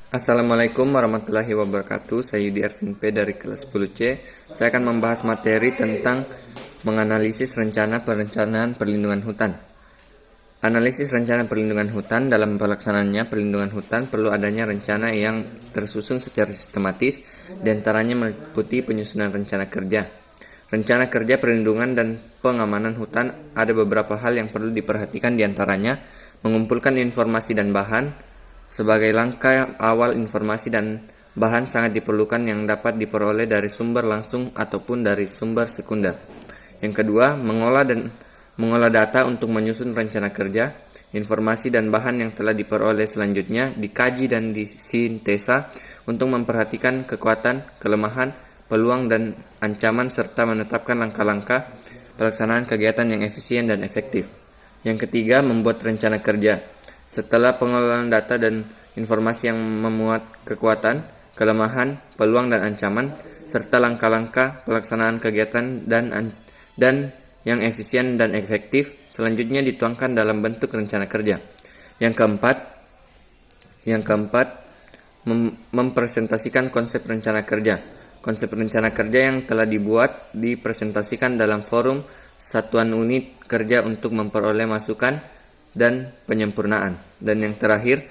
Assalamualaikum warahmatullahi wabarakatuh. Saya Yudi Arvin P dari kelas 10C. Saya akan membahas materi tentang menganalisis rencana perencanaan perlindungan hutan. Analisis rencana perlindungan hutan. Dalam pelaksanaannya, perlindungan hutan perlu adanya rencana yang tersusun secara sistematis, diantaranya meliputi penyusunan rencana kerja. Rencana kerja perlindungan dan pengamanan hutan ada beberapa hal yang perlu diperhatikan, diantaranya mengumpulkan informasi dan bahan. Sebagai langkah awal, informasi dan bahan sangat diperlukan yang dapat diperoleh dari sumber langsung ataupun dari sumber sekunder. Yang kedua, mengolah data untuk menyusun rencana kerja. Informasi dan bahan yang telah diperoleh selanjutnya dikaji dan disintesa untuk memperhatikan kekuatan, kelemahan, peluang dan ancaman serta menetapkan langkah-langkah pelaksanaan kegiatan yang efisien dan efektif. Yang ketiga, membuat rencana kerja. Setelah pengolahan data dan informasi yang memuat kekuatan, kelemahan, peluang dan ancaman, serta langkah-langkah pelaksanaan kegiatan dan yang efisien dan efektif, selanjutnya dituangkan dalam bentuk rencana kerja. Yang keempat, mempresentasikan konsep rencana kerja. Konsep rencana kerja yang telah dibuat dipresentasikan dalam forum satuan unit kerja untuk memperoleh masukan dan penyempurnaan. Dan yang terakhir,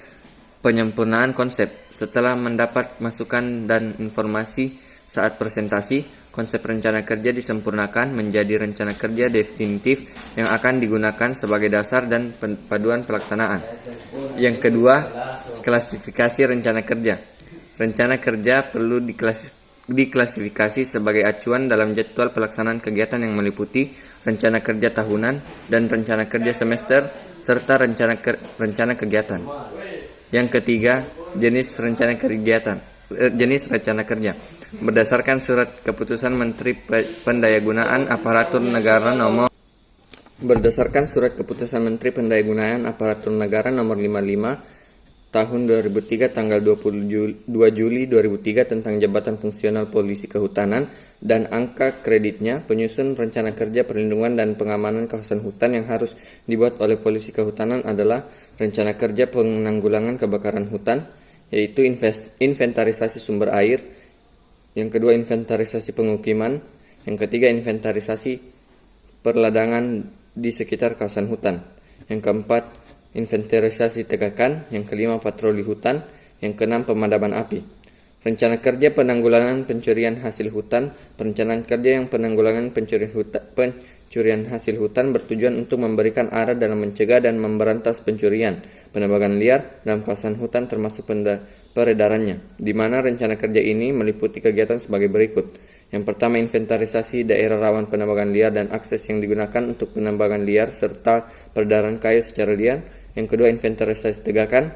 penyempurnaan konsep. Setelah mendapat masukan dan informasi saat presentasi, konsep rencana kerja disempurnakan menjadi rencana kerja definitif yang akan digunakan sebagai dasar dan paduan pelaksanaan. Yang kedua, klasifikasi rencana kerja. Rencana kerja perlu diklasifikasi sebagai acuan dalam jadwal pelaksanaan kegiatan yang meliputi rencana kerja tahunan dan rencana kerja semester serta rencana kegiatan. Yang ketiga, jenis rencana kerja. Berdasarkan surat keputusan Menteri Pendayagunaan Aparatur Negara nomor 55 tahun 2003 tanggal 22 Juli 2003 tentang jabatan fungsional polisi kehutanan dan angka kreditnya, penyusun rencana kerja perlindungan dan pengamanan kawasan hutan yang harus dibuat oleh polisi kehutanan adalah rencana kerja penanggulangan kebakaran hutan, yaitu inventarisasi sumber air. Yang kedua, inventarisasi pemukiman. Yang ketiga, inventarisasi perladangan di sekitar kawasan hutan. Yang keempat, inventarisasi tegakan. Yang kelima, patroli hutan. Yang keenam, pemadaman api. Rencana kerja penanggulangan pencurian hasil hutan. Perencanaan kerja yang penanggulangan pencurian hasil hutan bertujuan untuk memberikan arah dalam mencegah dan memberantas pencurian, penebangan liar dalam kawasan hutan termasuk peredarannya, di mana rencana kerja ini meliputi kegiatan sebagai berikut. Yang pertama, inventarisasi daerah rawan penebangan liar dan akses yang digunakan untuk penebangan liar serta peredaran kayu secara liar. Yang kedua, inventarisasi tegakan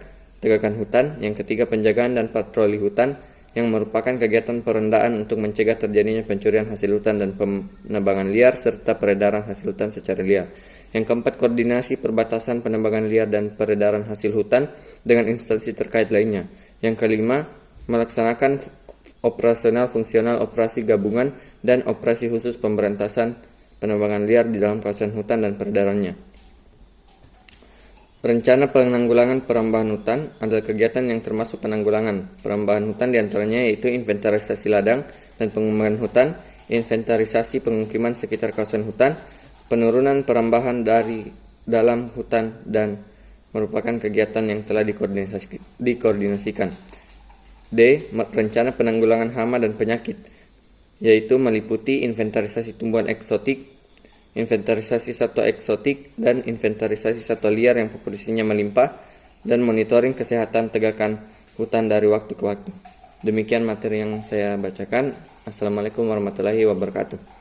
hutan. Yang ketiga, penjagaan dan patroli hutan yang merupakan kegiatan perendaan untuk mencegah terjadinya pencurian hasil hutan dan penebangan liar serta peredaran hasil hutan secara liar. Yang keempat, koordinasi perbatasan penebangan liar dan peredaran hasil hutan dengan instansi terkait lainnya. Yang kelima, melaksanakan operasional fungsional operasi gabungan dan operasi khusus pemberantasan penebangan liar di dalam kawasan hutan dan peredarannya. Rencana penanggulangan perambahan hutan adalah kegiatan yang termasuk penanggulangan perambahan hutan, diantaranya yaitu inventarisasi ladang dan pengembangan hutan, inventarisasi pemukiman sekitar kawasan hutan, penurunan perambahan dari dalam hutan, dan merupakan kegiatan yang telah dikoordinasikan. D. Rencana penanggulangan hama dan penyakit, yaitu meliputi inventarisasi tumbuhan eksotik, inventarisasi satwa eksotik, dan inventarisasi satwa liar yang populasinya melimpah, dan monitoring kesehatan tegakan hutan dari waktu ke waktu. Demikian materi yang saya bacakan. Assalamualaikum warahmatullahi wabarakatuh.